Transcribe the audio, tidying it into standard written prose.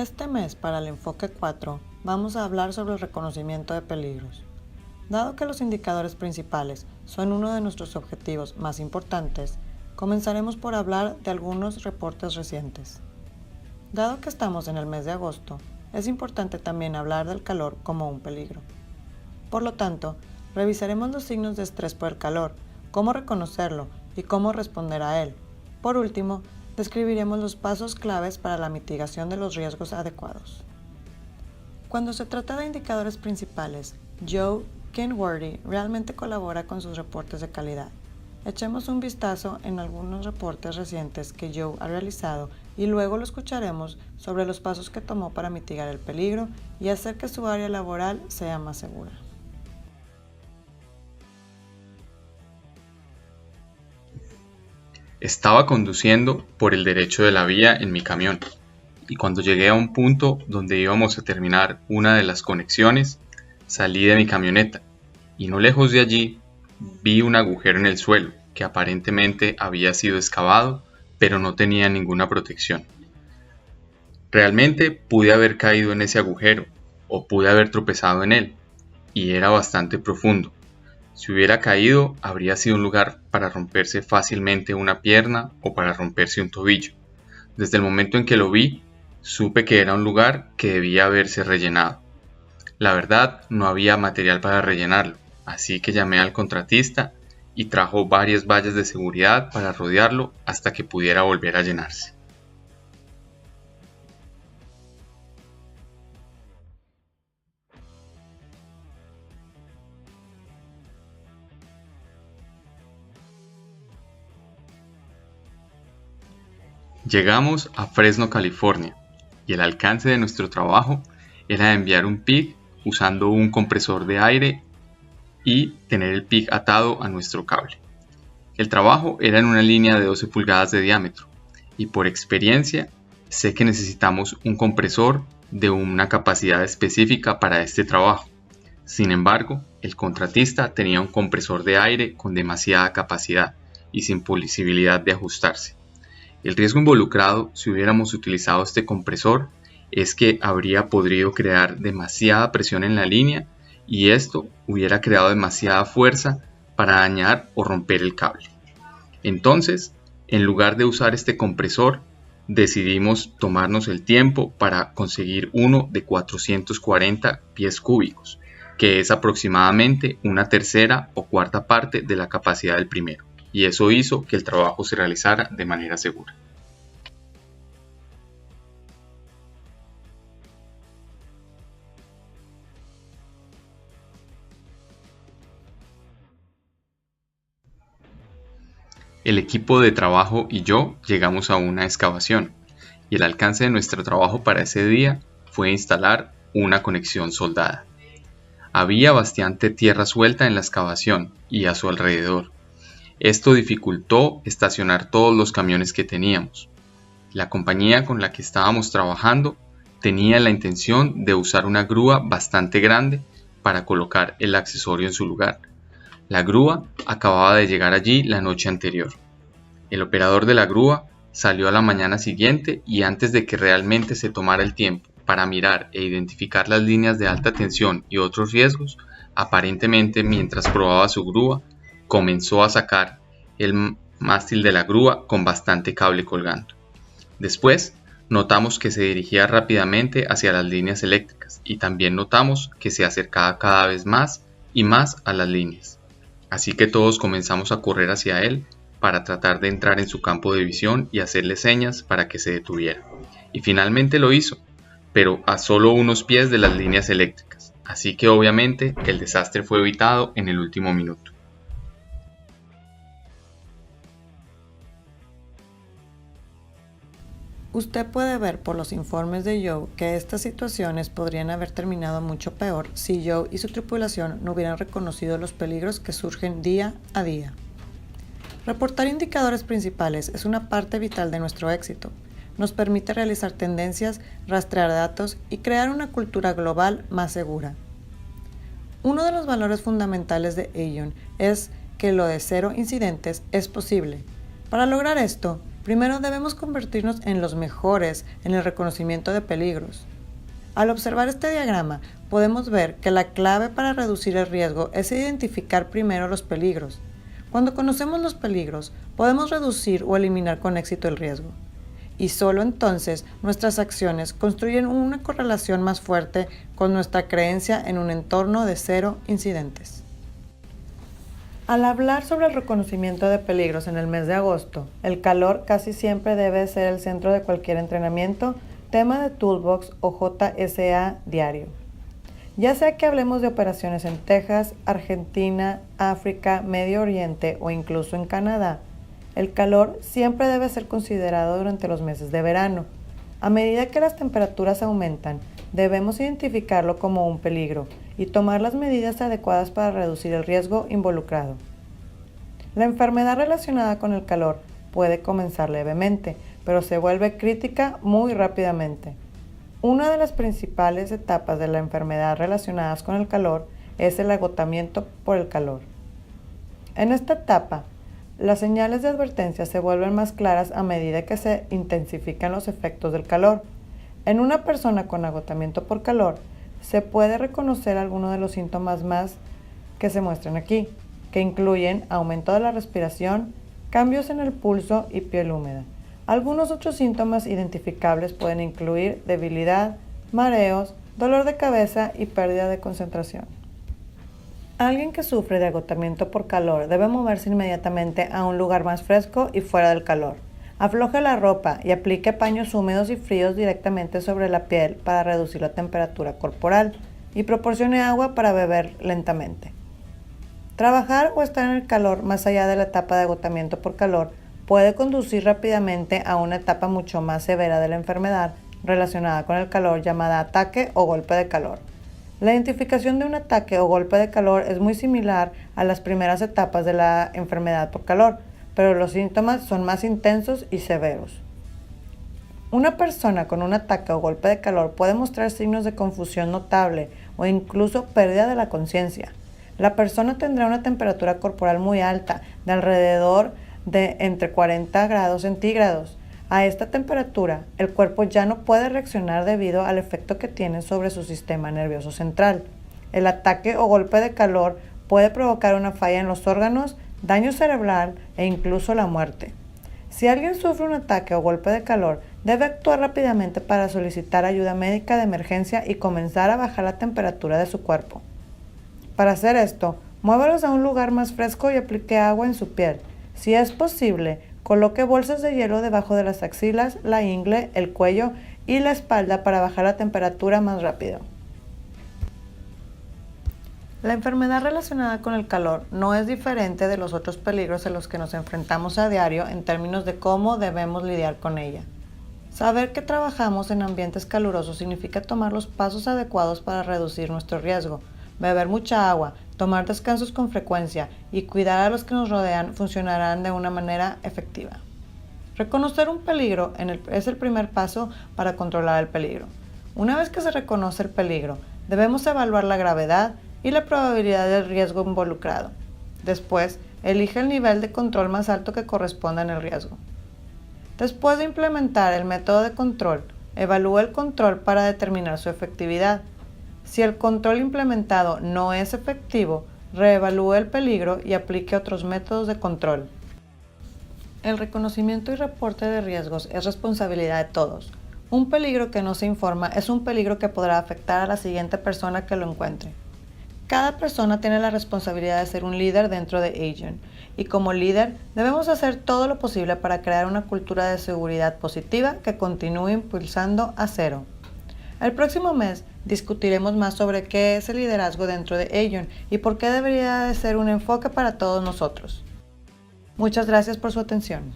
Este mes, para el enfoque 4, vamos a hablar sobre el reconocimiento de peligros. Dado que los indicadores principales son uno de nuestros objetivos más importantes, comenzaremos por hablar de algunos reportes recientes. Dado que estamos en el mes de agosto, es importante también hablar del calor como un peligro. Por lo tanto, revisaremos los signos de estrés por el calor, cómo reconocerlo y cómo responder a él. Por último, describiremos los pasos claves para la mitigación de los riesgos adecuados. Cuando se trata de indicadores principales, Joe Kenworthy realmente colabora con sus reportes de calidad. Echemos un vistazo en algunos reportes recientes que Joe ha realizado y luego lo escucharemos sobre los pasos que tomó para mitigar el peligro y hacer que su área laboral sea más segura. Estaba conduciendo por el derecho de la vía en mi camión y cuando llegué a un punto donde íbamos a terminar una de las conexiones, salí de mi camioneta y no lejos de allí vi un agujero en el suelo que aparentemente había sido excavado, pero no tenía ninguna protección. Realmente pude haber caído en ese agujero o pude haber tropezado en él y era bastante profundo. Si hubiera caído, habría sido un lugar para romperse fácilmente una pierna o para romperse un tobillo. Desde el momento en que lo vi, supe que era un lugar que debía haberse rellenado. La verdad, no había material para rellenarlo, así que llamé al contratista y trajo varias vallas de seguridad para rodearlo hasta que pudiera volver a llenarse. Llegamos a Fresno, California, y el alcance de nuestro trabajo era enviar un PIC usando un compresor de aire y tener el PIC atado a nuestro cable. El trabajo era en una línea de 12 pulgadas de diámetro, y por experiencia sé que necesitamos un compresor de una capacidad específica para este trabajo. Sin embargo, el contratista tenía un compresor de aire con demasiada capacidad y sin posibilidad de ajustarse. El riesgo involucrado si hubiéramos utilizado este compresor es que habría podido crear demasiada presión en la línea y esto hubiera creado demasiada fuerza para dañar o romper el cable. Entonces, en lugar de usar este compresor, decidimos tomarnos el tiempo para conseguir uno de 440 pies cúbicos, que es aproximadamente una tercera o cuarta parte de la capacidad del primero. Y eso hizo que el trabajo se realizara de manera segura. El equipo de trabajo y yo llegamos a una excavación, y el alcance de nuestro trabajo para ese día fue instalar una conexión soldada. Había bastante tierra suelta en la excavación y a su alrededor. Esto dificultó estacionar todos los camiones que teníamos. La compañía con la que estábamos trabajando tenía la intención de usar una grúa bastante grande para colocar el accesorio en su lugar. La grúa acababa de llegar allí la noche anterior. El operador de la grúa salió a la mañana siguiente y antes de que realmente se tomara el tiempo para mirar e identificar las líneas de alta tensión y otros riesgos, aparentemente mientras probaba su grúa, comenzó a sacar el mástil de la grúa con bastante cable colgando. Después, notamos que se dirigía rápidamente hacia las líneas eléctricas y también notamos que se acercaba cada vez más y más a las líneas. Así que todos comenzamos a correr hacia él para tratar de entrar en su campo de visión y hacerle señas para que se detuviera. Y finalmente lo hizo, pero a solo unos pies de las líneas eléctricas. Así que obviamente el desastre fue evitado en el último minuto. Usted puede ver por los informes de Joe que estas situaciones podrían haber terminado mucho peor si Joe y su tripulación no hubieran reconocido los peligros que surgen día a día. Reportar indicadores principales es una parte vital de nuestro éxito. Nos permite realizar tendencias, rastrear datos y crear una cultura global más segura. Uno de los valores fundamentales de Aon es que lo de cero incidentes es posible. Para lograr esto, Primero debemos convertirnos en los mejores en el reconocimiento de peligros. Al observar este diagrama, podemos ver que la clave para reducir el riesgo es identificar primero los peligros. Cuando conocemos los peligros, podemos reducir o eliminar con éxito el riesgo. Y solo entonces nuestras acciones construyen una correlación más fuerte con nuestra creencia en un entorno de cero incidentes. Al hablar sobre el reconocimiento de peligros en el mes de agosto, el calor casi siempre debe ser el centro de cualquier entrenamiento, tema de Toolbox o JSA diario. Ya sea que hablemos de operaciones en Texas, Argentina, África, Medio Oriente o incluso en Canadá, el calor siempre debe ser considerado durante los meses de verano. A medida que las temperaturas aumentan, debemos identificarlo como un peligro y tomar las medidas adecuadas para reducir el riesgo involucrado. La enfermedad relacionada con el calor puede comenzar levemente, pero se vuelve crítica muy rápidamente. Una de las principales etapas de la enfermedad relacionadas con el calor es el agotamiento por el calor. En esta etapa, las señales de advertencia se vuelven más claras a medida que se intensifican los efectos del calor. En una persona con agotamiento por calor, se puede reconocer algunos de los síntomas más que se muestran aquí, que incluyen aumento de la respiración, cambios en el pulso y piel húmeda. Algunos otros síntomas identificables pueden incluir debilidad, mareos, dolor de cabeza y pérdida de concentración. Alguien que sufre de agotamiento por calor debe moverse inmediatamente a un lugar más fresco y fuera del calor. Afloje la ropa y aplique paños húmedos y fríos directamente sobre la piel para reducir la temperatura corporal y proporcione agua para beber lentamente. Trabajar o estar en el calor más allá de la etapa de agotamiento por calor puede conducir rápidamente a una etapa mucho más severa de la enfermedad relacionada con el calor llamada ataque o golpe de calor. La identificación de un ataque o golpe de calor es muy similar a las primeras etapas de la enfermedad por calor, pero los síntomas son más intensos y severos. Una persona con un ataque o golpe de calor puede mostrar signos de confusión notable o incluso pérdida de la conciencia. La persona tendrá una temperatura corporal muy alta, de alrededor de entre 40 grados centígrados. A esta temperatura, el cuerpo ya no puede reaccionar debido al efecto que tiene sobre su sistema nervioso central. El ataque o golpe de calor puede provocar una falla en los órganos, daño cerebral e incluso la muerte. Si alguien sufre un ataque o golpe de calor, debe actuar rápidamente para solicitar ayuda médica de emergencia y comenzar a bajar la temperatura de su cuerpo. Para hacer esto, muévalos a un lugar más fresco y aplique agua en su piel. Si es posible, coloque bolsas de hielo debajo de las axilas, la ingle, el cuello y la espalda para bajar la temperatura más rápido. La enfermedad relacionada con el calor no es diferente de los otros peligros a los que nos enfrentamos a diario en términos de cómo debemos lidiar con ella. Saber que trabajamos en ambientes calurosos significa tomar los pasos adecuados para reducir nuestro riesgo. Beber mucha agua, tomar descansos con frecuencia y cuidar a los que nos rodean funcionarán de una manera efectiva. Reconocer un peligro es el primer paso para controlar el peligro. Una vez que se reconoce el peligro, debemos evaluar la gravedad y la probabilidad del riesgo involucrado. Después, elige el nivel de control más alto que corresponda en el riesgo. Después de implementar el método de control, evalúe el control para determinar su efectividad. Si el control implementado no es efectivo, reevalúe el peligro y aplique otros métodos de control. El reconocimiento y reporte de riesgos es responsabilidad de todos. Un peligro que no se informa es un peligro que podrá afectar a la siguiente persona que lo encuentre. Cada persona tiene la responsabilidad de ser un líder dentro de Aegon, y como líder debemos hacer todo lo posible para crear una cultura de seguridad positiva que continúe impulsando a cero. El próximo mes discutiremos más sobre qué es el liderazgo dentro de Aegon y por qué debería de ser un enfoque para todos nosotros. Muchas gracias por su atención.